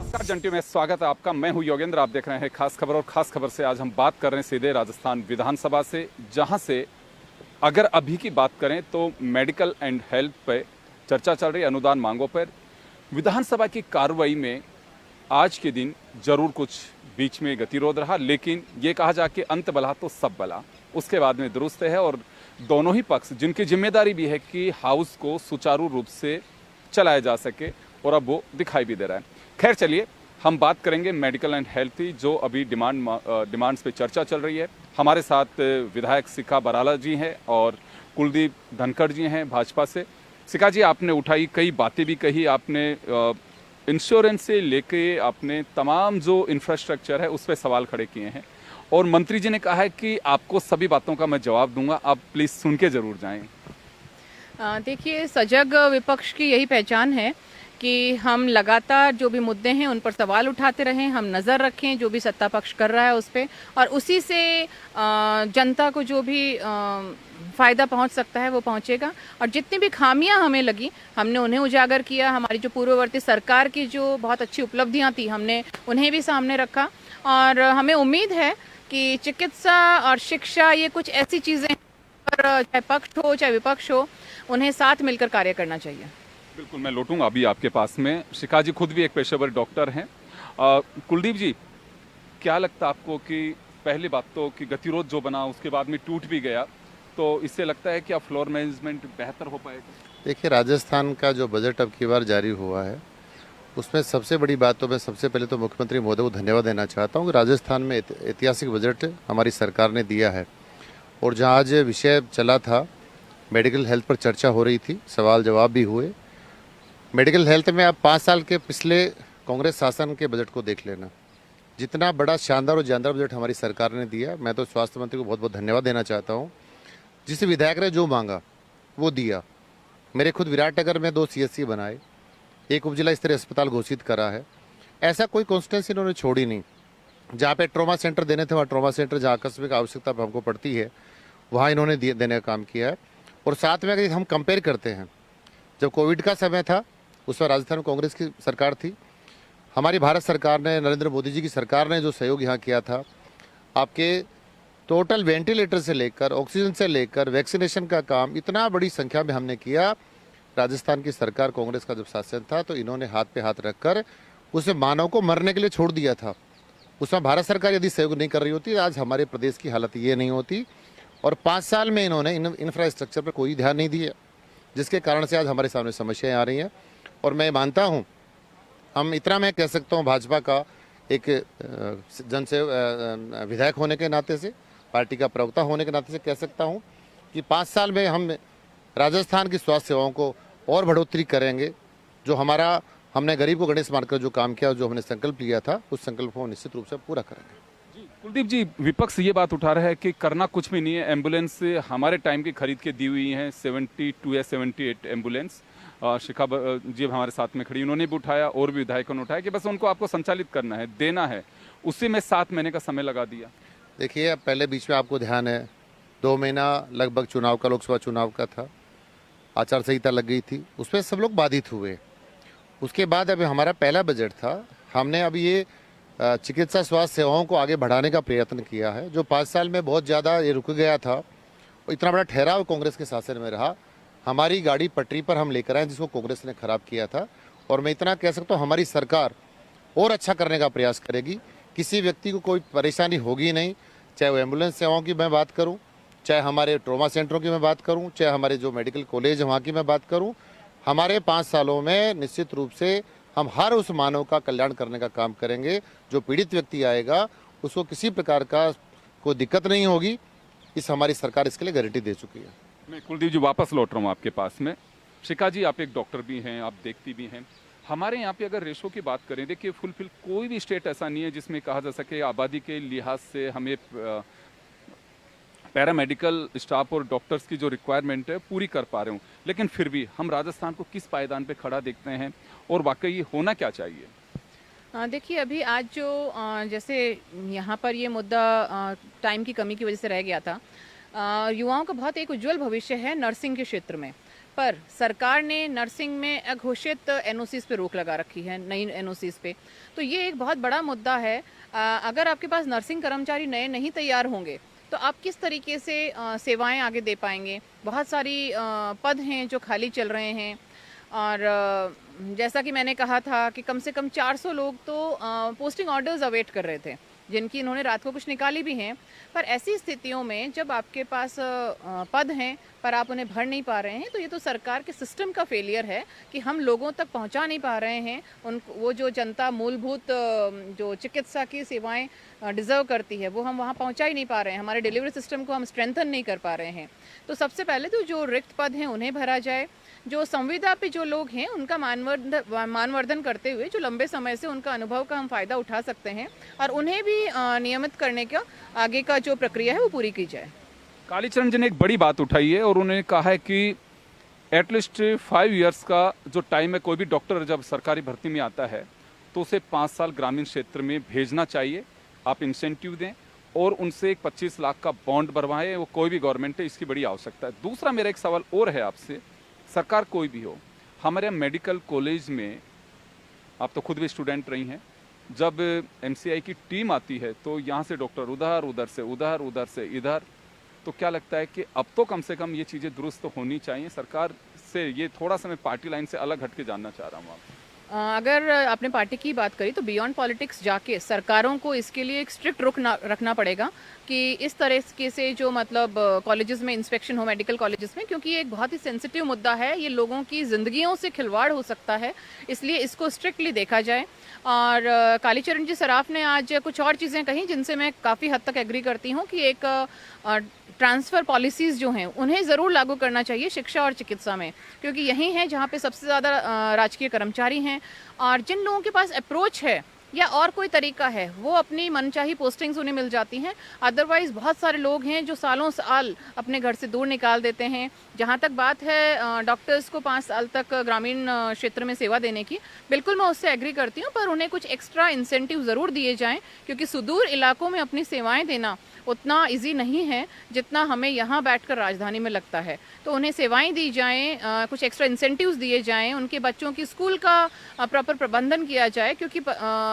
नमस्कार जंटी में स्वागत है आपका। मैं हूं योगेंद्र, आप देख रहे हैं खास खबर। और खास खबर से आज हम बात कर रहे हैं सीधे राजस्थान विधानसभा से, जहां से अगर अभी की बात करें तो मेडिकल एंड हेल्थ पे चर्चा चल रही है, अनुदान मांगों पर। विधानसभा की कार्रवाई में आज के दिन जरूर कुछ बीच में गतिरोध रहा, लेकिन ये कहा जा कि अंत भला तो सब भला उसके बाद में दुरुस्त है। और दोनों ही पक्ष जिनकी जिम्मेदारी भी है कि हाउस को सुचारू रूप से चलाया जा सके, और अब वो दिखाई भी दे रहा है। खैर चलिए, हम बात करेंगे मेडिकल एंड हेल्थ की, जो अभी डिमांड्स पे चर्चा चल रही है। हमारे साथ विधायक सिका बराला जी हैं और कुलदीप धनखड़ जी हैं भाजपा से। सिका जी, आपने उठाई कई बातें भी कही, आपने इंश्योरेंस से लेके आपने तमाम जो इंफ्रास्ट्रक्चर है उस पर सवाल खड़े किए हैं, और मंत्री जी ने कहा है कि आपको सभी बातों का मैं जवाब दूंगा, आप प्लीज़ सुन के ज़रूर जाएं। देखिए, सजग विपक्ष की यही पहचान है कि हम लगातार जो भी मुद्दे हैं उन पर सवाल उठाते रहें, हम नज़र रखें जो भी सत्ता पक्ष कर रहा है उस पर, और उसी से जनता को जो भी फ़ायदा पहुंच सकता है वो पहुंचेगा। और जितनी भी खामियां हमें लगी हमने उन्हें उजागर किया। हमारी जो पूर्ववर्ती सरकार की जो बहुत अच्छी उपलब्धियां थी हमने उन्हें भी सामने रखा, और हमें उम्मीद है कि चिकित्सा और शिक्षा ये कुछ ऐसी चीज़ें पर चाहे पक्ष हो चाहे विपक्ष हो, उन्हें साथ मिलकर कार्य करना चाहिए। बिल्कुल, मैं लौटूंगा अभी आपके पास में। शिखा जी खुद भी एक पेशेवर डॉक्टर हैं। कुलदीप जी, क्या लगता है आपको कि पहली बात तो कि गतिरोध जो बना उसके बाद में टूट भी गया, तो इससे लगता है कि अब फ्लोर मैनेजमेंट बेहतर हो पाएगा? देखिए, राजस्थान का जो बजट अब की बार जारी हुआ है उसमें सबसे बड़ी बात तो मैं सबसे पहले तो मुख्यमंत्री महोदय को धन्यवाद देना चाहता हूँ कि राजस्थान में ऐतिहासिक बजट हमारी सरकार ने दिया है। और जहाँ आज विषय चला था, मेडिकल हेल्थ पर चर्चा हो रही थी, सवाल जवाब भी हुए। मेडिकल हेल्थ में आप 5 साल के पिछले कांग्रेस शासन के बजट को देख लेना, जितना बड़ा शानदार और जानदार बजट हमारी सरकार ने दिया। मैं तो स्वास्थ्य मंत्री को बहुत बहुत धन्यवाद देना चाहता हूँ। जिस विधायक ने जो मांगा वो दिया। मेरे खुद विराटनगर में 2 CSC बनाए, एक उपजिला स्तरीय अस्पताल घोषित करा है। ऐसा कोई कॉन्स्टिट्यूंसी इन्होंने छोड़ी नहीं। जहाँ पे ट्रॉमा सेंटर देने थे वहाँ ट्रॉमा सेंटर, जहाँ आकस्मिक आवश्यकता हमको पड़ती है वहाँ इन्होंने देने का काम किया है। और साथ में अगर हम कंपेयर करते हैं, जब कोविड का समय था उस पर राजस्थान में कांग्रेस की सरकार थी। हमारी भारत सरकार ने, नरेंद्र मोदी जी की सरकार ने जो सहयोग यहाँ किया था, आपके टोटल वेंटिलेटर से लेकर ऑक्सीजन से लेकर वैक्सीनेशन का काम इतना बड़ी संख्या में हमने किया। राजस्थान की सरकार कांग्रेस का जब शासन था तो इन्होंने हाथ पे हाथ रखकर उसे मानव को मरने के लिए छोड़ दिया था। उसमें भारत सरकार यदि सहयोग नहीं कर रही होती आज हमारे प्रदेश की हालत ये नहीं होती। और 5 साल में इन्होंने इंफ्रास्ट्रक्चर पर कोई ध्यान नहीं दिया, जिसके कारण से आज हमारे सामने समस्याएं आ रही हैं। और मैं मानता हूँ, हम इतना मैं कह सकता हूँ भाजपा का एक जन से विधायक होने के नाते से, पार्टी का प्रवक्ता होने के नाते से कह सकता हूँ कि 5 साल में हम राजस्थान की स्वास्थ्य सेवाओं को और बढ़ोतरी करेंगे। जो हमने गरीब को गणेश मानकर जो काम किया, जो हमने संकल्प लिया था, उस संकल्प को निश्चित रूप से पूरा करेंगे। कुलदीप जी, विपक्ष ये बात उठा रहा है कि करना कुछ भी नहीं है। एम्बुलेंस हमारे टाइम की खरीद के दी हुई हैं, 72 या 78 एम्बुलेंस। शिखा जी हमारे साथ में खड़ी, उन्होंने भी उठाया और भी विधायकों ने उठाया कि बस उनको आपको संचालित करना है, देना है। उसी में 7 महीने का समय लगा दिया। देखिए, अब पहले बीच में आपको ध्यान है 2 महीना लगभग चुनाव का, लोकसभा चुनाव का था, आचार संहिता लग गई थी, उसमें सब लोग बाधित हुए। उसके बाद अभी हमारा पहला बजट था, हमने अभी ये चिकित्सा स्वास्थ्य सेवाओं को आगे बढ़ाने का प्रयत्न किया है। जो 5 साल में बहुत ज़्यादा ये रुक गया था, इतना बड़ा ठहराव कांग्रेस के शासन में रहा। हमारी गाड़ी पटरी पर हम लेकर आए, जिसको कांग्रेस ने खराब किया था। और मैं इतना कह सकता हूँ, हमारी सरकार और अच्छा करने का प्रयास करेगी। किसी व्यक्ति को कोई परेशानी होगी नहीं, चाहे वो एम्बुलेंस सेवाओं की मैं बात करूँ, चाहे हमारे ट्रॉमा सेंटरों की मैं बात करूँ, चाहे हमारे जो मेडिकल कॉलेज है वहाँ की मैं बात करूँ। हमारे 5 सालों में निश्चित रूप से हम हर उस मानव का कल्याण करने का काम करेंगे। जो पीड़ित व्यक्ति आएगा उसको किसी प्रकार का कोई दिक्कत नहीं होगी। इस हमारी सरकार इसके लिए गारंटी दे चुकी है। मैं कुलदीप जी वापस लौट रहा हूँ आपके पास में। शिखा जी, आप एक डॉक्टर भी हैं, आप देखती भी हैं। हमारे यहाँ पे अगर रेशो की बात करें, देखिए फुलफिल कोई भी स्टेट ऐसा नहीं है जिसमें कहा जा सके आबादी के लिहाज से हमें पैरामेडिकल स्टाफ और डॉक्टर्स की जो रिक्वायरमेंट है पूरी कर पा रहे हूँ। लेकिन फिर भी हम राजस्थान को किस पायदान पे खड़ा देखते हैं, और वाकई ये होना क्या चाहिए? देखिए, अभी आज जो जैसे यहाँ पर ये मुद्दा टाइम की कमी की वजह से रह गया था। युवाओं का बहुत एक उज्जवल भविष्य है नर्सिंग के क्षेत्र में। पर सरकार ने नर्सिंग में अघोषित एनओसीज पे रोक लगा रखी है, नई एनओसीज पे। तो ये एक बहुत बड़ा मुद्दा है। अगर आपके पास नर्सिंग कर्मचारी नए नहीं तैयार होंगे तो आप किस तरीके से सेवाएं आगे दे पाएंगे। बहुत सारी पद हैं जो खाली चल रहे हैं और जैसा कि मैंने कहा था कि कम से कम 400 लोग तो पोस्टिंग ऑर्डर्स अवेट कर रहे थे, जिनकी इन्होंने रात को कुछ निकाली भी हैं। पर ऐसी स्थितियों में जब आपके पास पद हैं पर आप उन्हें भर नहीं पा रहे हैं, तो ये तो सरकार के सिस्टम का फेलियर है कि हम लोगों तक पहुंचा नहीं पा रहे हैं उन वो जो जनता मूलभूत जो चिकित्सा की सेवाएं डिज़र्व करती है वो हम वहाँ पहुंचा ही नहीं पा रहे हैं। हमारे डिलीवरी सिस्टम को हम स्ट्रेंथन नहीं कर पा रहे हैं। तो सबसे पहले तो जो रिक्त पद हैं उन्हें भरा जाए। जो संविदा पे जो लोग हैं उनका मानवर्धन करते हुए जो लंबे समय से उनका अनुभव का हम फ़ायदा उठा सकते हैं और उन्हें भी नियमित करने का आगे का जो प्रक्रिया है वो पूरी की जाए। कालीचरण जी ने एक बड़ी बात उठाई है और उन्होंने कहा है कि एटलीस्ट 5 इयर्स का जो टाइम है, कोई भी डॉक्टर जब सरकारी भर्ती में आता है तो उसे 5 साल ग्रामीण क्षेत्र में भेजना चाहिए। आप इंसेंटिव दें और उनसे एक 25 लाख का बॉन्ड भरवाएं। वो कोई भी गवर्नमेंट है, इसकी बड़ी आवश्यकता है। दूसरा मेरा एक सवाल और है आपसे, सरकार कोई भी हो, हमारे यहाँ मेडिकल कॉलेज में, आप तो खुद भी स्टूडेंट रही हैं, जब एमसीआई की टीम आती है तो यहाँ से डॉक्टर उधर, उधर से उधर, उधर से इधर, तो क्या लगता है कि अब तो कम से कम ये चीज़ें दुरुस्त होनी चाहिए सरकार से। ये थोड़ा सा मैं पार्टी लाइन से अलग हट के जानना चाह रहा हूँ आप। अगर आपने पार्टी की बात करी तो बियॉन्ड पॉलिटिक्स जाके सरकारों को इसके लिए एक स्ट्रिक्ट रुख रखना पड़ेगा कि इस तरह के से जो मतलब कॉलेजेस में इंस्पेक्शन हो, मेडिकल कॉलेजेस में, क्योंकि ये एक बहुत ही सेंसिटिव मुद्दा है। ये लोगों की ज़िंदगियों से खिलवाड़ हो सकता है, इसलिए इसको स्ट्रिक्टली देखा जाए। और कालीचरण जी सराफ ने आज कुछ और चीज़ें कही जिनसे मैं काफ़ी हद तक एग्री करती हूँ कि एक ट्रांसफ़र पॉलिसीज़ जो हैं उन्हें ज़रूर लागू करना चाहिए शिक्षा और चिकित्सा में, क्योंकि यही है जहाँ पे सबसे ज़्यादा राजकीय कर्मचारी हैं। और जिन लोगों के पास अप्रोच है या और कोई तरीका है वो अपनी मनचाही पोस्टिंग्स उन्हें मिल जाती हैं। अदरवाइज़ बहुत सारे लोग हैं जो सालों साल अपने घर से दूर निकाल देते हैं। जहाँ तक बात है डॉक्टर्स को 5 साल तक ग्रामीण क्षेत्र में सेवा देने की, बिल्कुल मैं उससे एग्री करती हूँ, पर उन्हें कुछ एक्स्ट्रा इंसेंटिव ज़रूर दिए जाएँ, क्योंकि सुदूर इलाकों में अपनी सेवाएँ देना उतना इजी नहीं है जितना हमें यहाँ बैठकर राजधानी में लगता है। तो उन्हें सेवाएं दी जाएं, कुछ एक्स्ट्रा इंसेंटिव्स दिए जाएं, उनके बच्चों की स्कूल का प्रॉपर प्रबंधन किया जाए, क्योंकि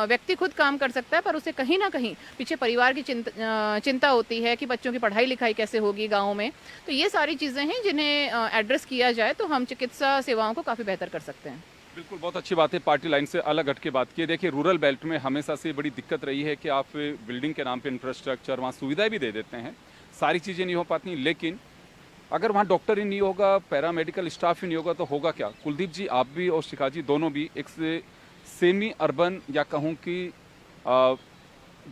व्यक्ति खुद काम कर सकता है पर उसे कहीं ना कहीं पीछे परिवार की चिंता होती है कि बच्चों की पढ़ाई लिखाई कैसे होगी गाँव में। तो ये सारी चीज़ें हैं जिन्हें एड्रेस किया जाए तो हम चिकित्सा सेवाओं को काफ़ी बेहतर कर सकते हैं। बिल्कुल, बहुत अच्छी बात है, पार्टी लाइन से अलग हट के बात की है। देखिए, रूरल बेल्ट में हमेशा से बड़ी दिक्कत रही है कि आप बिल्डिंग के नाम पे इंफ्रास्ट्रक्चर, वहाँ सुविधाएं भी दे देते हैं, सारी चीज़ें नहीं हो पाती। लेकिन अगर वहाँ डॉक्टर ही नहीं होगा, पैरामेडिकल स्टाफ ही नहीं होगा तो होगा क्या। कुलदीप जी, आप भी और शिखा जी दोनों भी एक सेमी अर्बन या कहूँ कि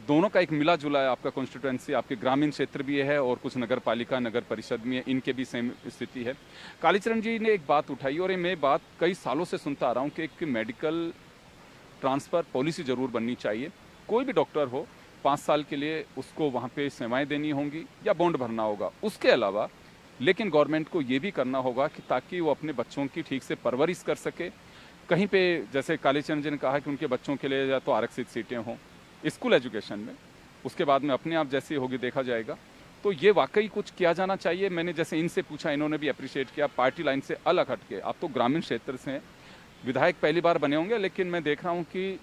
दोनों का एक मिला जुला है आपका कॉन्स्टिट्यूएंसी, आपके ग्रामीण क्षेत्र भी है और कुछ नगर पालिका, नगर परिषद में इनके भी सेम स्थिति है। कालीचरण जी ने एक बात उठाई और मैं बात कई सालों से सुनता आ रहा हूँ कि एक मेडिकल ट्रांसफ़र पॉलिसी ज़रूर बननी चाहिए। कोई भी डॉक्टर हो, 5 साल के लिए उसको वहाँ पे सेवाएं देनी होंगी या बॉन्ड भरना होगा। उसके अलावा लेकिन गवर्नमेंट को ये भी करना होगा कि ताकि वो अपने बच्चों की ठीक से परवरिश कर सके। कहीं पे जैसे कालीचरण जी ने कहा कि उनके बच्चों के लिए या तो आरक्षित सीटें हों स्कूल एजुकेशन में, उसके बाद में अपने आप जैसी होगी देखा जाएगा। तो ये वाकई कुछ किया जाना चाहिए। मैंने जैसे इनसे पूछा, इन्होंने भी अप्रिशिएट किया, पार्टी लाइन से अलग हटके। आप तो ग्रामीण क्षेत्र से हैं, विधायक पहली बार बने होंगे, लेकिन मैं देख रहा हूँ कि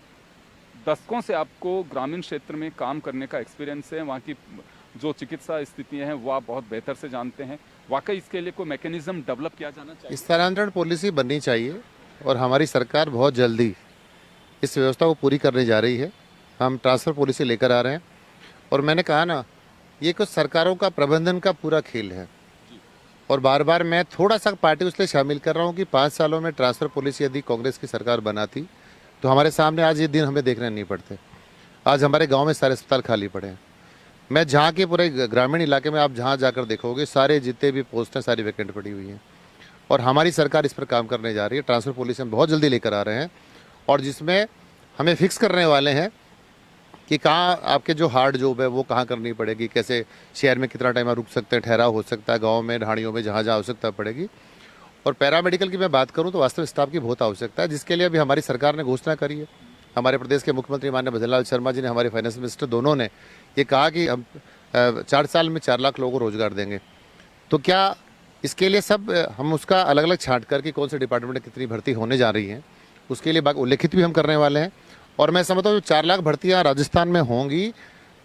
दशकों से आपको ग्रामीण क्षेत्र में काम करने का एक्सपीरियंस है। वहाँ की जो चिकित्सा स्थितियाँ हैं वो आप बहुत बेहतर से जानते हैं। वाकई इसके लिए कोई मैकेनिज्म डेवलप किया जाना चाहिए। स्थानांतरण पॉलिसी बननी चाहिए और हमारी सरकार बहुत जल्दी इस व्यवस्था को पूरी करने जा रही है। हम ट्रांसफ़र पॉलिसी लेकर आ रहे हैं और मैंने कहा ना, ये कुछ सरकारों का प्रबंधन का पूरा खेल है। और बार बार मैं थोड़ा सा पार्टी उसलिए शामिल कर रहा हूँ कि 5 सालों में ट्रांसफ़र पॉलिसी यदि कांग्रेस की सरकार बनाती तो हमारे सामने आज ये दिन हमें देखने नहीं पड़ते। आज हमारे गांव में सारे अस्पताल खाली पड़े हैं। मैं जहाँ के पूरे ग्रामीण इलाके में आप जहाँ जाकर देखोगे सारे जितने भी पोस्ट हैं सारी वैकेंट पड़ी हुई हैं। और हमारी सरकार इस पर काम करने जा रही है। ट्रांसफ़र पॉलिसी हम बहुत जल्दी लेकर आ रहे हैं और जिसमें हमें फिक्स करने वाले हैं कि कहाँ आपके जो हार्ड जॉब है वो कहाँ करनी पड़ेगी, कैसे शहर में कितना टाइम आप रुक सकते हैं, ठहराव हो सकता है, गांव में ढाणियों में जहाँ जहाँ आवश्यकता पड़ेगी। और पैरामेडिकल की मैं बात करूँ तो वास्तविक स्टाफ की बहुत आवश्यकता है, जिसके लिए अभी हमारी सरकार ने घोषणा करी है। हमारे प्रदेश के मुख्यमंत्री माननीय भजन लाल शर्मा जी ने, हमारे फाइनेंस मिनिस्टर दोनों ने ये कहा कि हम 4 साल में 4 लाख लोगों को रोजगार देंगे। तो क्या इसके लिए सब हम उसका अलग अलग छांट कर कि कौन से डिपार्टमेंट में कितनी भर्ती होने जा रही हैं, उसके लिए उल्लेखित भी हम करने वाले हैं। और मैं समझता हूँ जो 4 लाख भर्तियाँ राजस्थान में होंगी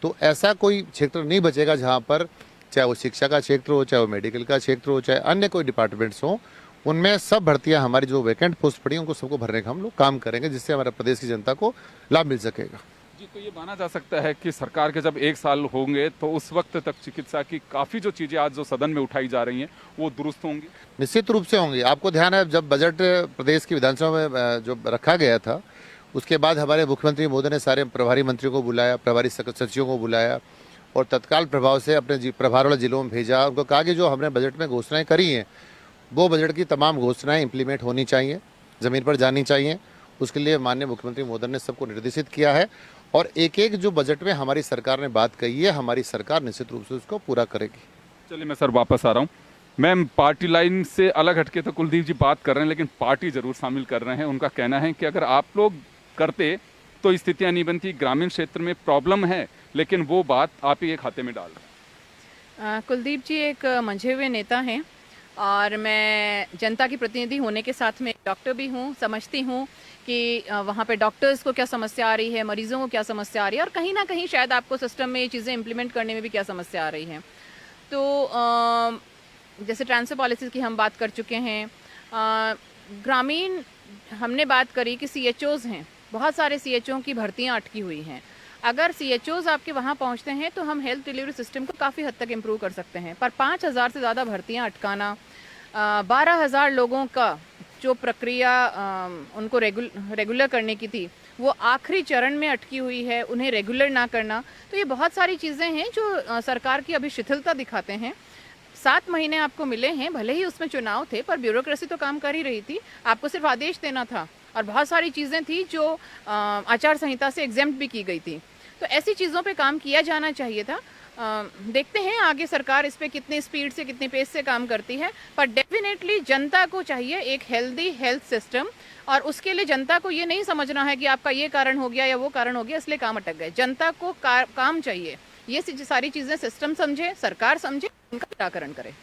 तो ऐसा कोई क्षेत्र नहीं बचेगा जहाँ पर, चाहे वो शिक्षा का क्षेत्र हो, चाहे वो मेडिकल का क्षेत्र हो, चाहे अन्य कोई डिपार्टमेंट्स हो, उनमें सब भर्तियां हमारी जो वैकेंट पोस्ट पड़ी उनको सबको भरने का हम लोग काम करेंगे, जिससे हमारे प्रदेश की जनता को लाभ मिल सकेगा। जी, तो ये माना जा सकता है कि सरकार के जब 1 साल होंगे तो उस वक्त तक चिकित्सा की काफ़ी जो चीज़ें आज जो सदन में उठाई जा रही हैं वो दुरुस्त होंगी। निश्चित रूप से होंगी। आपको ध्यान है जब बजट प्रदेश की विधानसभा में जो रखा गया था, उसके बाद हमारे मुख्यमंत्री महोदय ने सारे प्रभारी मंत्रियों को बुलाया, प्रभारी सचिवों को बुलाया और तत्काल प्रभाव से अपने प्रभार वाले जिलों में भेजा। उनको कहा कि जो हमने बजट में घोषणाएं करी हैं वो बजट की तमाम घोषणाएं इंप्लीमेंट होनी चाहिए, ज़मीन पर जानी चाहिए। उसके लिए माननीय मुख्यमंत्री महोदय ने सबको निर्देशित किया है और एक एक जो बजट में हमारी सरकार ने बात कही है, हमारी सरकार निश्चित रूप से उसको पूरा करेगी। चलिए मैं सर वापस आ रहा हूँ। मैम, पार्टी लाइन से अलग हटके तो कुलदीप जी बात कर रहे हैं, लेकिन पार्टी जरूर शामिल कर रहे हैं। उनका कहना है कि अगर आप लोग करते तो स्थितियाँ नहीं बनती, ग्रामीण क्षेत्र में प्रॉब्लम है, लेकिन वो बात आप ही के खाते में डाल रहे हैं। कुलदीप जी एक मंझे हुए नेता हैं और मैं जनता की प्रतिनिधि होने के साथ में डॉक्टर भी हूँ, समझती हूँ कि वहाँ पे डॉक्टर्स को क्या समस्या आ रही है, मरीजों को क्या समस्या आ रही है और कहीं ना कहीं शायद आपको सिस्टम में ये चीज़ें इम्प्लीमेंट करने में भी क्या समस्या आ रही है। तो जैसे ट्रांसफर पॉलिसीज़ की हम बात कर चुके हैं, ग्रामीण हमने बात करी कि CHOs हैं, बहुत सारे CHO की भर्तियाँ अटकी हुई हैं। अगर CHOs आपके वहाँ पहुँचते हैं तो हम हेल्थ डिलीवरी सिस्टम को काफ़ी हद तक इम्प्रूव कर सकते हैं। पर 5,000 से ज़्यादा भर्तियाँ अटकाना, 12,000 लोगों का जो प्रक्रिया उनको रेगुलर करने की थी वो आखिरी चरण में अटकी हुई है, उन्हें रेगुलर ना करना, तो ये बहुत सारी चीज़ें हैं जो सरकार की अभी शिथिलता दिखाते हैं। 7 महीने आपको मिले हैं, भले ही उसमें चुनाव थे पर ब्यूरोक्रेसी तो काम कर ही रही थी, आपको सिर्फ आदेश देना था और बहुत सारी चीज़ें थी जो आचार संहिता से एग्जेम्प्ट भी की गई थी। तो ऐसी चीज़ों पे काम किया जाना चाहिए था। देखते हैं आगे सरकार इस पे कितनी स्पीड से, कितनी पेस से काम करती है, पर डेफिनेटली जनता को चाहिए एक हेल्दी हेल्थ सिस्टम और उसके लिए जनता को ये नहीं समझना है कि आपका ये कारण हो गया या वो कारण हो गया इसलिए काम अटक गए। जनता को काम चाहिए, ये सारी चीज़ें सिस्टम समझे, सरकार समझे, उनका निराकरण करे।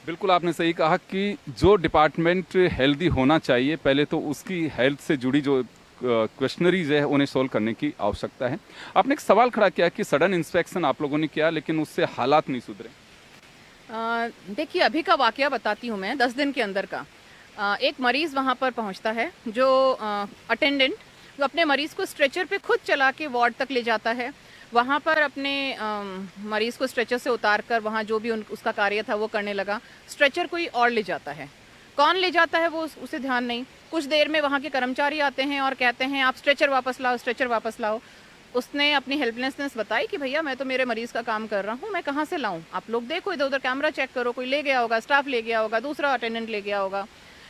बिल्कुल आपने सही कहा कि जो डिपार्टमेंट हेल्दी होना चाहिए, पहले तो उसकी हेल्थ से जुड़ी जो क्वेश्चनरीज है उन्हें सोल्व करने की आवश्यकता है। आपने एक सवाल खड़ा किया कि सडन इंस्पेक्शन आप लोगों ने किया लेकिन उससे हालात नहीं सुधरे। देखिए अभी का वाकया बताती हूँ मैं, 10 दिन के अंदर का। एक मरीज़ वहाँ पर पहुँचता है, जो अटेंडेंट वो अपने मरीज़ को स्ट्रेचर पे खुद चला के वार्ड तक ले जाता है। वहाँ पर अपने मरीज़ को स्ट्रेचर से उतार कर वहाँ जो भी उसका कार्य था वो करने लगा। स्ट्रेचर कोई और ले जाता है, कौन ले जाता है वो उसे ध्यान नहीं। कुछ देर में वहाँ के कर्मचारी आते हैं और कहते हैं आप स्ट्रेचर वापस लाओ, स्ट्रेचर वापस लाओ। उसने अपनी हेल्पलेसनेस बताई कि भैया मैं तो मेरे मरीज़ का काम कर रहा हूँ, मैं कहाँ से लाऊं, आप लोग देखो इधर उधर कैमरा चेक करो, कोई ले गया होगा, स्टाफ ले गया होगा, दूसरा अटेंडेंट ले गया होगा।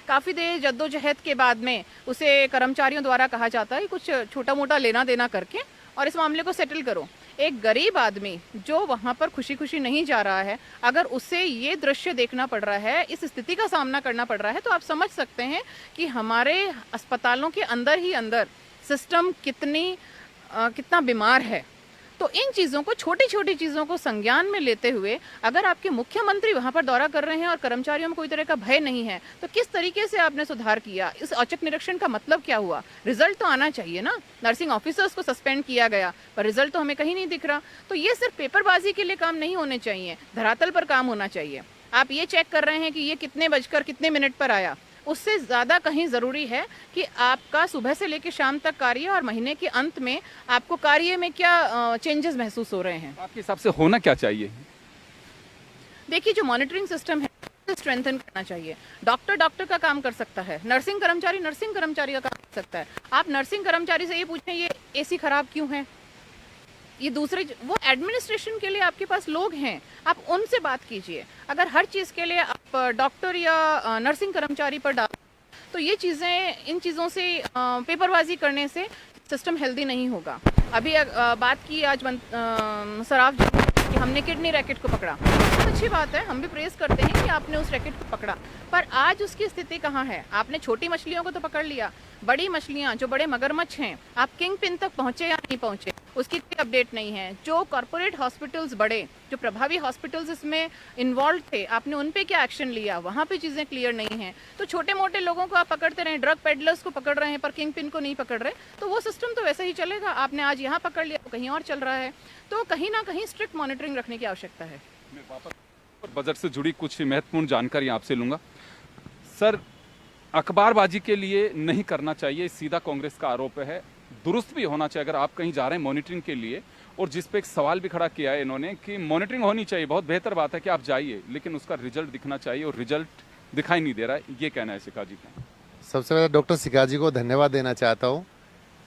काफ़ी देर जद्दोजहद के बाद में उसे कर्मचारियों द्वारा कहा जाता है कुछ छोटा मोटा लेना देना करके और इस मामले को सेटल करो। एक गरीब आदमी जो वहाँ पर खुशी खुशी नहीं जा रहा है, अगर उसे ये दृश्य देखना पड़ रहा है, इस स्थिति का सामना करना पड़ रहा है, तो आप समझ सकते हैं कि हमारे अस्पतालों के अंदर ही अंदर सिस्टम कितना बीमार है। तो इन चीज़ों को, छोटी छोटी चीज़ों को संज्ञान में लेते हुए अगर आपके मुख्यमंत्री वहाँ पर दौरा कर रहे हैं और कर्मचारियों में कोई तरह का भय नहीं है, तो किस तरीके से आपने सुधार किया? इस औचक निरीक्षण का मतलब क्या हुआ? रिजल्ट तो आना चाहिए ना। नर्सिंग ऑफिसर्स को सस्पेंड किया गया पर रिजल्ट तो हमें कहीं नहीं दिख रहा। तो ये सिर्फ पेपरबाजी के लिए काम नहीं होने चाहिए, धरातल पर काम होना चाहिए। आप ये चेक कर रहे हैं कि ये कितने बजकर कितने मिनट पर आया, उससे ज़्यादा कहीं ज़रूरी है कि आपका सुबह से लेकर शाम तक कार्य और महीने के अंत में आपको कार्य में क्या चेंजेस महसूस हो रहे हैं। आपके हिसाब से होना क्या चाहिए? देखिए जो मॉनिटरिंग सिस्टम है स्ट्रेंथन करना चाहिए। डॉक्टर का काम कर सकता है, नर्सिंग कर्मचारी का काम कर सकता है। आप नर्सिंग कर्मचारी से ये पूछें ये AC खराब क्यों है, ये दूसरे वो एडमिनिस्ट्रेशन के लिए आपके पास लोग हैं, आप उनसे बात कीजिए। अगर हर चीज़ के लिए आप डॉक्टर या नर्सिंग कर्मचारी पर डाल तो ये चीज़ें, इन चीज़ों से पेपरबाजी करने से सिस्टम हेल्दी नहीं होगा। अभी बात की आज सराफ जी कि हमने किडनी रैकेट को पकड़ा, बहुत अच्छी बात है, हम भी प्रेस करते हैं कि आपने उस रैकेट को पकड़ा, पर आज उसकी स्थिति कहाँ है? आपने छोटी मछलियों को तो पकड़ लिया, बड़ी मछलियाँ जो बड़े मगरमच्छ हैं, आप किंग पिन तक पहुँचे या नहीं पहुँचे, उसकी कोई अपडेट नहीं है। जो कॉरपोरेट हॉस्पिटल्स बड़े, जो प्रभावी हॉस्पिटल्स इसमें इन्वॉल्व थे, आपने उन पे क्या एक्शन लिया? वहाँ पे चीज़ें क्लियर नहीं हैं। तो छोटे मोटे लोगों को आप पकड़ते रहें, ड्रग पेडलर्स को पकड़ रहे हैं पर किंग पिन को नहीं पकड़ रहे, तो वो सिस्टम तो वैसे ही चलेगा। आपने आज यहाँ पकड़ लिया तो कहीं और चल रहा है। तो कहीं ना कहीं स्ट्रिक्ट मॉनिटरिंग रखने की आवश्यकता है। मैं वापस बजट से जुड़ी कुछ महत्वपूर्ण जानकारी आपसे लूंगा। सर, अखबारबाजी के लिए नहीं करना चाहिए, सीधा कांग्रेस का आरोप है। दुरुस्त भी होना चाहिए। अगर आप कहीं जा रहे हैं मॉनिटरिंग के लिए, और जिस पे एक सवाल भी खड़ा किया है इन्होंने कि मॉनिटरिंग होनी चाहिए, बहुत बेहतर बात है कि आप जाइए, लेकिन उसका रिजल्ट दिखना चाहिए, और रिजल्ट दिखाई नहीं दे रहा है। ये कहना है शिखा जी का। सबसे पहले डॉक्टर शिखा जी को धन्यवाद देना चाहता हूँ।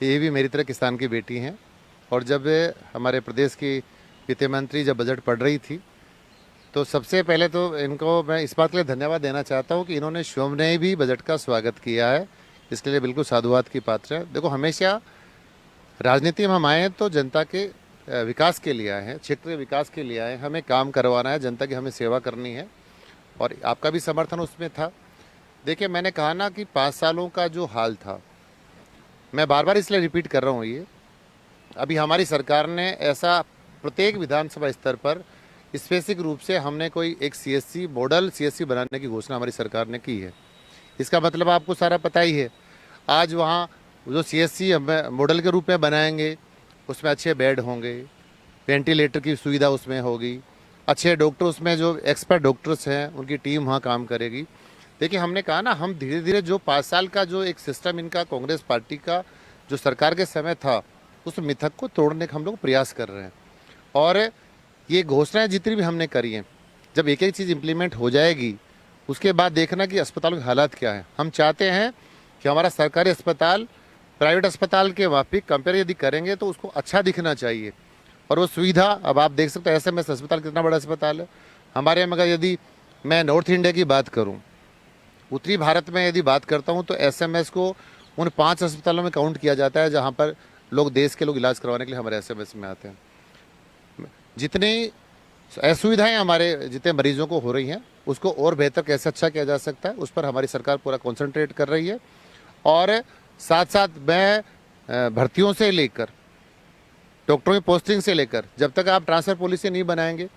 ये भी मेरी तरह किसान की बेटी हैं, और जब हमारे प्रदेश की वित्त मंत्री जब बजट पढ़ रही थी, तो सबसे पहले तो इनको मैं इस बात के लिए धन्यवाद देना चाहता हूँ कि इन्होंने स्वयं ने भी बजट का स्वागत किया है। इसके लिए बिल्कुल साधुवाद की पात्र है। देखो, हमेशा राजनीति में हम आए हैं तो जनता के विकास के लिए आए हैं, क्षेत्र के विकास के लिए आए हैं। हमें काम करवाना है, जनता की हमें सेवा करनी है, और आपका भी समर्थन उसमें था। देखिए, मैंने कहा ना कि 5 सालों का जो हाल था, मैं बार बार इसलिए रिपीट कर रहा हूँ, ये अभी हमारी सरकार ने ऐसा प्रत्येक विधानसभा स्तर पर स्पेसिफिक रूप से हमने कोई एक सीएससी मॉडल सीएससी बनाने की घोषणा हमारी सरकार ने की है। इसका मतलब आपको सारा पता ही है। आज वहाँ जो सीएससी मॉडल के रूप में बनाएंगे, उसमें अच्छे बेड होंगे, वेंटिलेटर की सुविधा उसमें होगी, अच्छे डॉक्टर, उसमें जो एक्सपर्ट डॉक्टर्स हैं उनकी टीम वहाँ काम करेगी। देखिए, हमने कहा ना, हम धीरे धीरे जो 5 साल का जो एक सिस्टम इनका कांग्रेस पार्टी का जो सरकार के समय था, उस मिथक को तोड़ने का हम लोग प्रयास कर रहे हैं। और ये घोषणाएं जितनी भी हमने करी हैं, जब एक एक चीज़ इम्प्लीमेंट हो जाएगी, उसके बाद देखना कि अस्पतालों के हालात क्या है। हम चाहते हैं कि हमारा सरकारी अस्पताल प्राइवेट अस्पताल के माफिक कंपेयर यदि करेंगे तो उसको अच्छा दिखना चाहिए, और वो सुविधा, अब आप देख सकते हैं एसएमएस अस्पताल कितना बड़ा अस्पताल है हमारे यहाँ। मगर यदि मैं नॉर्थ इंडिया की बात करूँ, उत्तरी भारत में यदि बात करता हूँ, तो एसएमएस को उन 5 अस्पतालों में काउंट किया जाता है जहाँ पर लोग, देश के लोग इलाज करवाने के लिए हमारे एसएमएस में आते हैं। जितनी असुविधाएं हमारे जितने मरीजों को हो रही हैं, उसको और बेहतर कैसे अच्छा किया जा सकता है, उस पर हमारी सरकार पूरा कॉन्सेंट्रेट कर रही है। और साथ साथ मैं भर्तियों से लेकर, डॉक्टरों की पोस्टिंग से लेकर, जब तक आप ट्रांसफर पॉलिसी नहीं बनाएंगे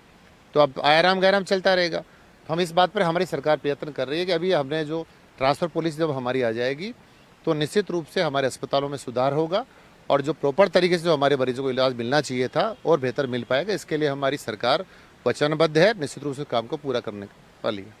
तो अब आराम गैराम चलता रहेगा। तो हम इस बात पर हमारी सरकार प्रयत्न कर रही है कि अभी हमने जो ट्रांसफर पॉलिसी जब हमारी आ जाएगी, तो निश्चित रूप से हमारे अस्पतालों में सुधार होगा, और जो प्रॉपर तरीके से जो हमारे मरीजों को इलाज मिलना चाहिए था और बेहतर मिल पाएगा। इसके लिए हमारी सरकार वचनबद्ध है, निश्चित रूप से काम को पूरा करने वाली है।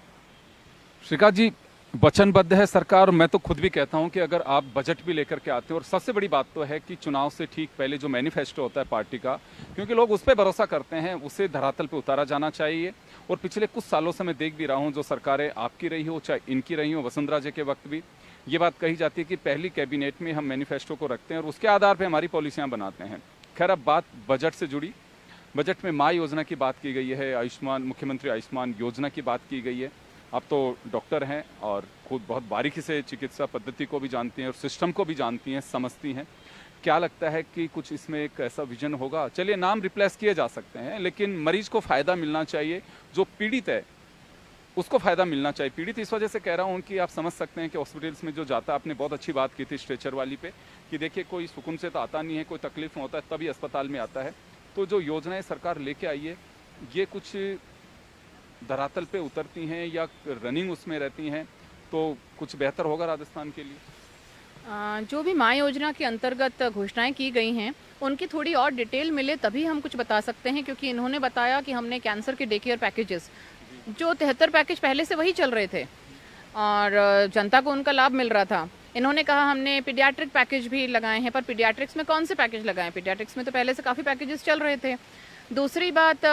शिखा जी, वचनबद्ध है सरकार। मैं तो खुद भी कहता हूं कि अगर आप बजट भी लेकर के आते हो, और सबसे बड़ी बात तो है कि चुनाव से ठीक पहले जो मैनिफेस्टो होता है पार्टी का, क्योंकि लोग उस पर भरोसा करते हैं, उसे धरातल पे उतारा जाना चाहिए। और पिछले कुछ सालों से मैं देख भी रहा हूं, जो सरकारें आपकी रही हो चाहे इनकी रही हो, वसुंधरा जी के वक्त भी ये बात कही जाती है कि पहली कैबिनेट में हम मैनिफेस्टो को रखते हैं और उसके आधार पर हमारी पॉलिसियाँ बनाते हैं। खैर, अब बात बजट से जुड़ी। बजट में माँ योजना की बात की गई है, आयुष्मान, मुख्यमंत्री आयुष्मान योजना की बात की गई है। आप तो डॉक्टर हैं और खुद बहुत बारीकी से चिकित्सा पद्धति को भी जानती हैं और सिस्टम को भी जानती हैं, समझती हैं। क्या लगता है कि कुछ इसमें एक ऐसा विजन होगा? चलिए, नाम रिप्लेस किए जा सकते हैं, लेकिन मरीज को फ़ायदा मिलना चाहिए, जो पीड़ित है उसको फ़ायदा मिलना चाहिए। पीड़ित इस वजह से कह रहा हूँ कि आप समझ सकते हैं कि हॉस्पिटल्स में जो जाता है, आपने बहुत अच्छी बात की थी स्ट्रेचर वाली पे, कि देखिए कोई सुकून से तो आता नहीं है, कोई तकलीफ में होता है तभी अस्पताल में आता है। तो जो योजनाएं सरकार लेके आई है, ये कुछ धरातल पे उतरती हैं या रनिंग उसमें रहती हैं, तो कुछ बेहतर होगा राजस्थान के लिए? जो भी माँ योजना के अंतर्गत घोषणाएं की गई हैं, उनकी थोड़ी और डिटेल मिले तभी हम कुछ बता सकते हैं। क्योंकि इन्होंने बताया कि हमने कैंसर के डे केयर पैकेजेस, जो 73 पैकेज पहले से वही चल रहे थे और जनता को उनका लाभ मिल रहा था। इन्होंने कहा हमने पीडियाट्रिक पैकेज भी लगाए हैं, पर पीडियाट्रिक्स में कौन से पैकेज लगाए? पीडियाट्रिक्स में तो पहले से काफ़ी पैकेजेस चल रहे थे। दूसरी बात,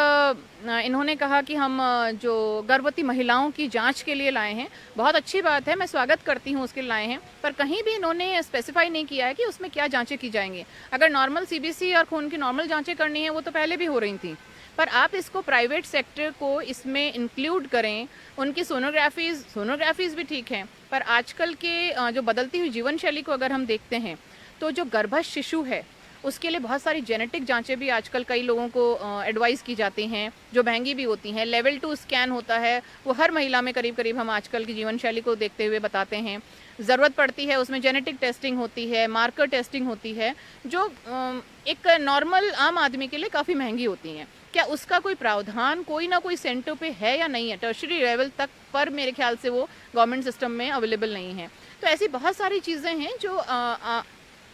इन्होंने कहा कि हम जो गर्भवती महिलाओं की जांच के लिए लाए हैं, बहुत अच्छी बात है, मैं स्वागत करती हूँ उसके लाए हैं, पर कहीं भी इन्होंने स्पेसिफाई नहीं किया है कि उसमें क्या जांचें की जाएंगी। अगर नॉर्मल सीबीसी और खून की नॉर्मल जांचें करनी है, वो तो पहले भी हो रही थी, पर आप इसको प्राइवेट सेक्टर को इसमें इंक्लूड करें। उनकी सोनोग्राफीज भी ठीक हैं, पर आजकल के जो बदलती हुई जीवन शैली को अगर हम देखते हैं, तो जो गर्भस्थ शिशु है उसके लिए बहुत सारी जेनेटिक जांचें भी आजकल कई लोगों को एडवाइस की जाती हैं, जो महंगी भी होती हैं। लेवल 2 स्कैन होता है, वो हर महिला में करीब करीब हम आजकल की जीवन शैली को देखते हुए बताते हैं। ज़रूरत पड़ती है उसमें जेनेटिक टेस्टिंग होती है, मार्कर टेस्टिंग होती है, जो एक नॉर्मल आम आदमी के लिए काफ़ी महंगी होती हैं। क्या उसका कोई प्रावधान कोई ना कोई सेंटर पे है या नहीं है? टर्शरी लेवल तक पर मेरे ख्याल से वो गवर्नमेंट सिस्टम में अवेलेबल नहीं है। तो ऐसी बहुत सारी चीज़ें हैं जो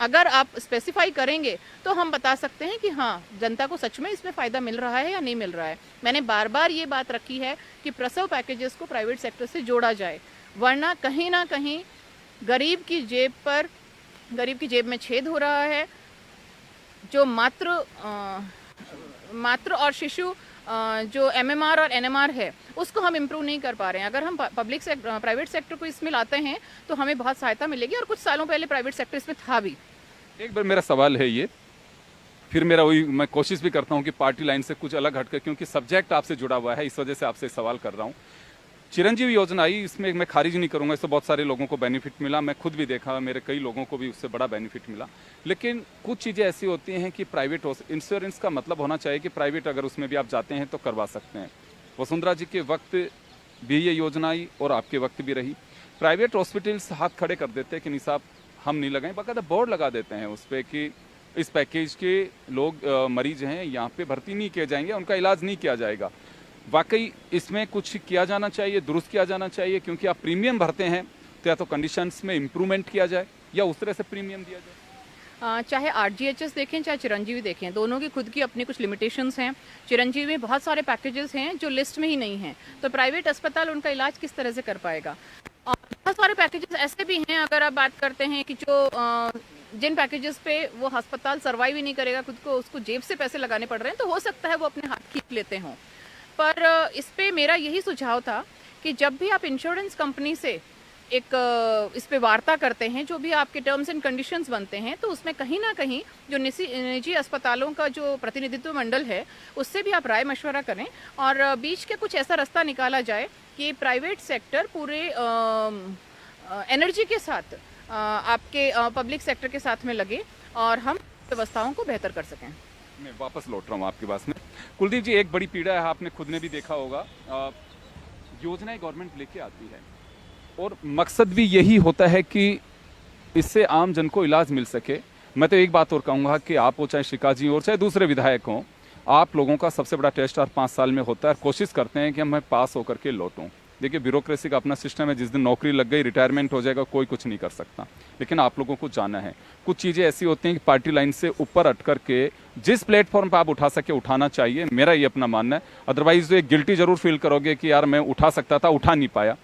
अगर आप स्पेसिफाई करेंगे तो हम बता सकते हैं कि हाँ, जनता को सच में इसमें फ़ायदा मिल रहा है या नहीं मिल रहा है। मैंने बार बार ये बात रखी है कि प्रसव पैकेजेस को प्राइवेट सेक्टर से जोड़ा जाए, वरना कहीं ना कहीं गरीब की जेब में छेद हो रहा है। जो मातृ और शिशु जो MMR और NMR है, उसको हम इम्प्रूव नहीं कर पा रहे हैं। अगर हम प्राइवेट सेक्टर को इसमें लाते हैं तो हमें बहुत सहायता मिलेगी। और कुछ सालों पहले प्राइवेट सेक्टर इसमें था भी। एक बार मेरा सवाल है ये, फिर मेरा वही, मैं कोशिश भी करता हूँ कि पार्टी लाइन से कुछ अलग हटकर, क्योंकि सब्जेक्ट आपसे जुड़ा हुआ है, इस वजह से आपसे सवाल कर रहा हूँ। चिरंजीवी योजना आई, इसमें मैं खारिज नहीं करूंगा, इससे बहुत सारे लोगों को बेनिफिट मिला, मैं खुद भी देखा, मेरे कई लोगों को भी उससे बड़ा बेनिफिट मिला। लेकिन कुछ चीज़ें ऐसी होती हैं कि प्राइवेट इंश्योरेंस का मतलब होना चाहिए कि प्राइवेट अगर उसमें भी आप जाते हैं तो करवा सकते हैं। वसुंधरा जी के वक्त भी ये योजना आई और आपके वक्त भी रही। प्राइवेट हॉस्पिटल्स हाथ खड़े कर देते हैं कि नहीं साहब हम नहीं लगाएं, बाकायदा बोर्ड लगा देते हैं उस पर कि इस पैकेज के लोग मरीज हैं यहाँ पे भर्ती नहीं किए जाएंगे, उनका इलाज नहीं किया जाएगा। वाकई इसमें कुछ किया जाना चाहिए, दुरुस्त किया जाना चाहिए, क्योंकि आप प्रीमियम भरते हैं तो या तो कंडीशंस में इम्प्रूवमेंट किया जाए या उस तरह से प्रीमियम दिया जाए। चाहे RGHS देखें चाहे चिरंजीवी देखें, दोनों की खुद की अपनी कुछ लिमिटेशंस हैं। चिरंजीवी में बहुत सारे पैकेजेस हैं जो लिस्ट में ही नहीं हैं, तो प्राइवेट अस्पताल उनका इलाज किस तरह से कर पाएगा। और बहुत सारे पैकेजेस ऐसे भी हैं, अगर आप बात करते हैं कि जो जिन पैकेजेस पे वो अस्पताल सर्वाइव ही नहीं करेगा, खुद को उसको जेब से पैसे लगाने पड़ रहे हैं, तो हो सकता है वो अपने हाथ खींच लेते हों। पर इस पे मेरा यही सुझाव था कि जब भी आप इंश्योरेंस कंपनी से एक इस पे वार्ता करते हैं, जो भी आपके टर्म्स एंड कंडीशंस बनते हैं, तो उसमें कहीं ना कहीं जो निजी अस्पतालों का जो प्रतिनिधित्व मंडल है, उससे भी आप राय मशवरा करें और बीच के कुछ ऐसा रास्ता निकाला जाए कि प्राइवेट सेक्टर पूरे एनर्जी के साथ आपके पब्लिक सेक्टर के साथ में लगे और हम व्यवस्थाओं को बेहतर कर सकें। मैं वापस लौट रहा हूँ आपकी बात में। कुलदीप जी, एक बड़ी पीड़ा है, आपने खुद ने भी देखा होगा, योजनाएं गवर्नमेंट लेके आती है और मकसद भी यही होता है कि इससे आम जन को इलाज मिल सके। मैं तो एक बात और कहूँगा कि आप हो, चाहे शिका जी हो, चाहे दूसरे विधायक हों, आप लोगों का सबसे बड़ा टेस्ट हर 5 साल में होता है। कोशिश करते हैं कि मैं पास होकर के लौटूं। देखिए, ब्यूरोक्रेसी का अपना सिस्टम है, जिस दिन नौकरी लग गई, रिटायरमेंट हो जाएगा, कोई कुछ नहीं कर सकता। लेकिन आप लोगों को जाना है। कुछ चीज़ें ऐसी होती हैं कि पार्टी लाइन से ऊपर हट करके जिस प्लेटफॉर्म पर आप उठा सके उठाना चाहिए, मेरा ये अपना मानना है। अदरवाइज तो एक गिल्टी जरूर फील करोगे कि यार मैं उठा सकता था, उठा नहीं पाया।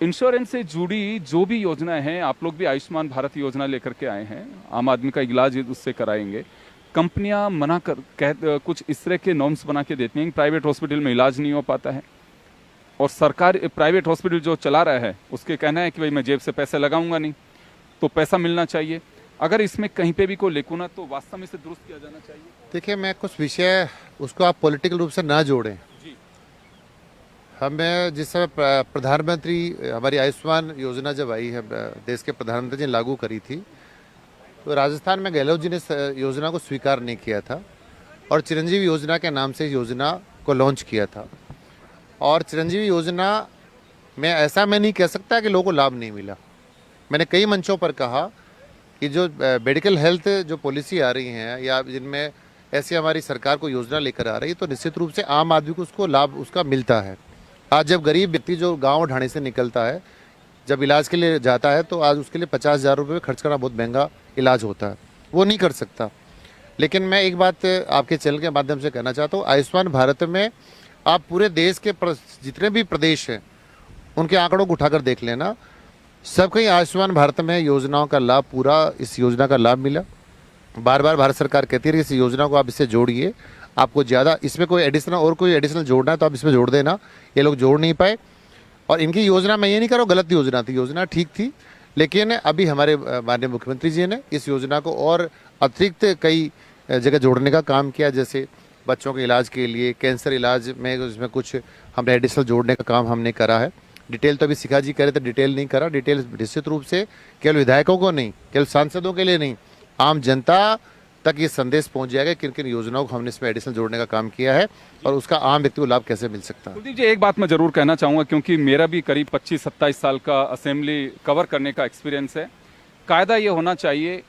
इंश्योरेंस से जुड़ी जो भी योजना है, आप लोग भी आयुष्मान भारत योजना लेकर के आए हैं, आम आदमी का इलाज उससे कराएंगे। कंपनियां कुछ इस तरह के नॉर्म्स बना के देती हैं कि प्राइवेट हॉस्पिटल में इलाज नहीं हो पाता है, और सरकार प्राइवेट हॉस्पिटल जो चला रहा है उसके कहना है कि भाई मैं जेब से पैसे लगाऊंगा नहीं, तो पैसा मिलना चाहिए। अगर इसमें कहीं पे भी कोई लेकुना, तो वास्तव में इसे दुरुस्त किया जाना चाहिए। देखिए, मैं कुछ विषय उसको आप पॉलिटिकल रूप से ना जोड़ें। हमें जिस समय प्रधानमंत्री हमारी आयुष्मान योजना जब आई है, देश के प्रधानमंत्री जी ने लागू करी थी, तो राजस्थान में गहलोत जी ने योजना को स्वीकार नहीं किया था और चिरंजीवी योजना के नाम से योजना को लॉन्च किया था। और चिरंजीवी योजना में ऐसा मैं नहीं कह सकता कि लोगों को लाभ नहीं मिला। मैंने कई मंचों पर कहा कि जो मेडिकल हेल्थ जो पॉलिसी आ रही हैं या जिनमें ऐसी हमारी सरकार को योजना लेकर आ रही है, तो निश्चित रूप से आम आदमी को उसको लाभ उसका मिलता है। आज जब गरीब व्यक्ति जो गांव ढाणी से निकलता है, जब इलाज के लिए जाता है, तो आज उसके लिए 50,000 रुपये खर्च करना बहुत महंगा इलाज होता है, वो नहीं कर सकता। लेकिन मैं एक बात आपके चैनल के माध्यम से कहना चाहता हूँ, आयुष्मान भारत में आप पूरे देश के जितने भी प्रदेश हैं उनके आंकड़ों को उठाकर देख लेना, सब कहीं आयुष्मान भारत में योजनाओं का लाभ, पूरा इस योजना का लाभ मिला। बार बार भारत सरकार कहती है कि इस योजना को आप इससे जोड़िए, आपको ज़्यादा इसमें कोई एडिशनल जोड़ना है तो आप इसमें जोड़ देना। ये लोग जोड़ नहीं पाए। और इनकी योजना, मैं ये नहीं कह रहा हूँ गलत योजना थी, योजना ठीक थी, लेकिन अभी हमारे माननीय मुख्यमंत्री जी ने इस योजना को और अतिरिक्त कई जगह जोड़ने का काम किया, जैसे बच्चों के इलाज के लिए, कैंसर इलाज में इसमें कुछ हमने एडिशनल जोड़ने का काम हमने करा है। डिटेल तो अभी शिखा जी करे तो डिटेल नहीं करा। डिटेल निश्चित रूप से केवल विधायकों को नहीं, केवल सांसदों के लिए नहीं, आम जनता तक ये संदेश पहुंच जाएगा किन किन योजनाओं को हमने इसमें एडिशनल जोड़ने का काम किया है और उसका आम व्यक्ति को लाभ कैसे मिल सकता है। कुलदीप जी, एक बात मैं जरूर कहना चाहूँगा, क्योंकि मेरा भी करीब 25-27 साल का असेंबली कवर करने का एक्सपीरियंस है। कायदा ये होना चाहिए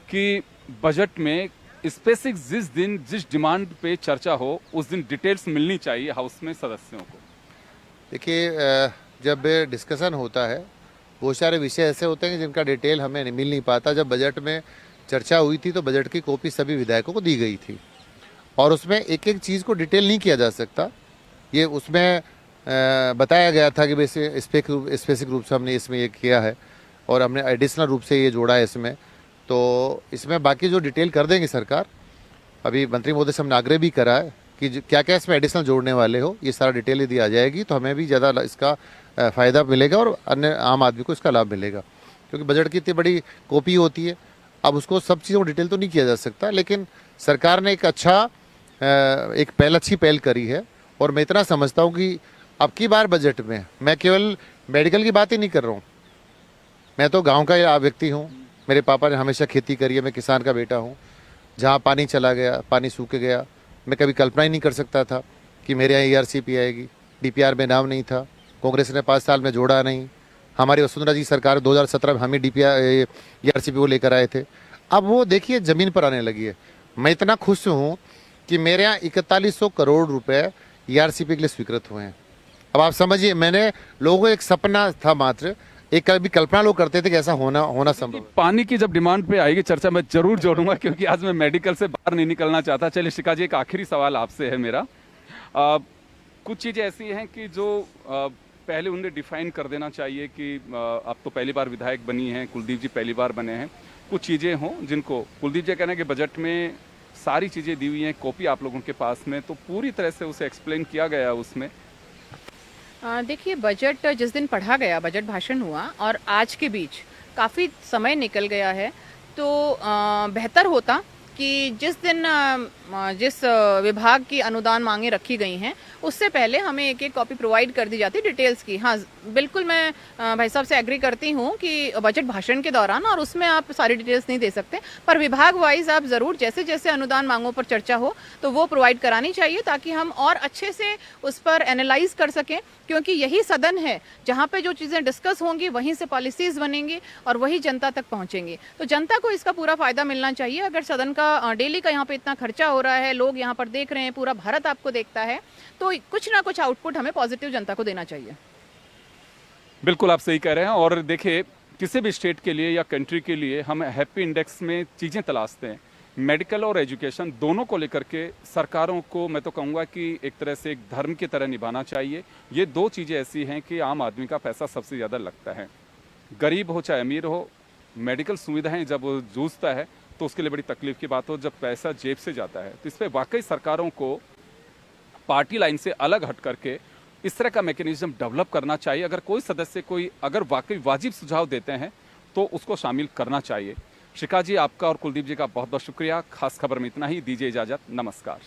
कि बजट में स्पेसिफिक जिस दिन जिस डिमांड पे चर्चा हो उस दिन डिटेल्स मिलनी चाहिए हाउस में सदस्यों को। देखिए, जब डिस्कशन होता है बहुत सारे विषय ऐसे होते हैं कि जिनका डिटेल हमें मिल नहीं पाता। जब बजट में चर्चा हुई थी तो बजट की कॉपी सभी विधायकों को दी गई थी और उसमें एक एक चीज़ को डिटेल नहीं किया जा सकता। ये उसमें बताया गया था कि स्पेसिफिक रूप से हमने इसमें ये किया है और हमने एडिशनल रूप से ये जोड़ा है इसमें। तो इसमें बाकी जो डिटेल कर देंगे सरकार, अभी मंत्री महोदय से हमने आग्रह भी करा है कि क्या क्या इसमें एडिशनल जोड़ने वाले हो, ये सारा डिटेल यदि आ जाएगी तो हमें भी ज़्यादा इसका फ़ायदा मिलेगा और अन्य आम आदमी को इसका लाभ मिलेगा। क्योंकि बजट की इतनी बड़ी कॉपी होती है, अब उसको सब चीज़ों को डिटेल तो नहीं किया जा सकता, लेकिन सरकार ने एक अच्छी पहल करी है। और मैं इतना समझता हूँ कि अब की बार बजट में मैं केवल मेडिकल की बात ही नहीं कर रहा हूँ। मैं तो गाँव का व्यक्ति हूँ, मेरे पापा ने हमेशा खेती करी है, मैं किसान का बेटा हूँ। जहाँ पानी चला गया, पानी सूख गया, मैं कभी कल्पना ही नहीं कर सकता था कि मेरे यहाँ ERCP आएगी। DPR में नाम नहीं था, कांग्रेस ने 5 साल में जोड़ा नहीं। हमारी वसुंधरा जी सरकार 2017 में हम ही ERCP को लेकर आए थे। अब वो देखिए ज़मीन पर आने लगी है। मैं इतना खुश हूँ कि मेरे यहाँ 4100 करोड़ रुपए ERCP के लिए स्वीकृत हुए हैं। अब आप समझिए, मैंने लोगों को एक सपना था मात्र, एक कभी कल्पना लोग करते थे कि ऐसा होना संभव है। पानी की जब डिमांड पे आएगी चर्चा मैं जरूर जोड़ूंगा, क्योंकि आज मैं मेडिकल से बाहर नहीं निकलना चाहता। चलिए शिखा जी, एक आखिरी सवाल आपसे है मेरा। कुछ चीज़ें ऐसी हैं कि जो पहले उन्हें डिफाइन कर देना चाहिए कि आप तो पहली बार विधायक बनी हैं, कुलदीप जी पहली बार बने हैं। कुछ चीज़ें हों जिनको कुलदीप जी कहना है कि बजट में सारी चीज़ें दी हुई हैं, कॉपी आप लोगों के पास में, तो पूरी तरह से उसे एक्सप्लेन किया गया उसमें। देखिए, बजट जिस दिन पढ़ा गया, बजट भाषण हुआ और आज के बीच काफ़ी समय निकल गया है, तो बेहतर होता कि जिस दिन जिस विभाग की अनुदान मांगे रखी गई हैं उससे पहले हमें एक एक कॉपी प्रोवाइड कर दी जाती डिटेल्स की। हाँ, बिल्कुल मैं भाई साहब से एग्री करती हूँ कि बजट भाषण के दौरान और उसमें आप सारी डिटेल्स नहीं दे सकते, पर विभाग वाइज आप ज़रूर जैसे जैसे अनुदान मांगों पर चर्चा हो तो वो प्रोवाइड करानी चाहिए, ताकि हम और अच्छे से उस पर एनालाइज कर सकें। क्योंकि यही सदन है जहाँ पे जो चीज़ें डिस्कस होंगी वहीं से पॉलिसीज़ बनेंगी और वही जनता तक पहुँचेंगी। तो जनता को इसका पूरा फ़ायदा मिलना चाहिए। अगर सदन का डेली का यहाँ पे इतना खर्चा हो रहा है, लोग यहाँ पर देख रहे हैं, पूरा भारत आपको देखता है, तो कुछ ना कुछ आउटपुट हमें पॉजिटिव जनता को देना चाहिए। बिल्कुल आप सही कह रहे हैं। और देखिए, किसी भी स्टेट के लिए या कंट्री के लिए हम हैप्पी इंडेक्स में चीज़ें तलाशते हैं। मेडिकल और एजुकेशन दोनों को लेकर के सरकारों को मैं तो कहूँगा कि एक तरह से एक धर्म की तरह निभाना चाहिए। ये दो चीज़ें ऐसी हैं कि आम आदमी का पैसा सबसे ज़्यादा लगता है। गरीब हो चाहे अमीर हो, मेडिकल सुविधाएं जब जूझता है तो उसके लिए बड़ी तकलीफ की बात हो। जब पैसा जेब से जाता है तो इस पर वाकई सरकारों को पार्टी लाइन से अलग हट करके इस तरह का मैकेनिज्म डेवलप करना चाहिए। अगर कोई सदस्य अगर वाकई वाजिब सुझाव देते हैं तो उसको शामिल करना चाहिए। शिखा जी, आपका और कुलदीप जी का बहुत बहुत शुक्रिया। खास खबर में इतना ही, दीजिए इजाजत, नमस्कार।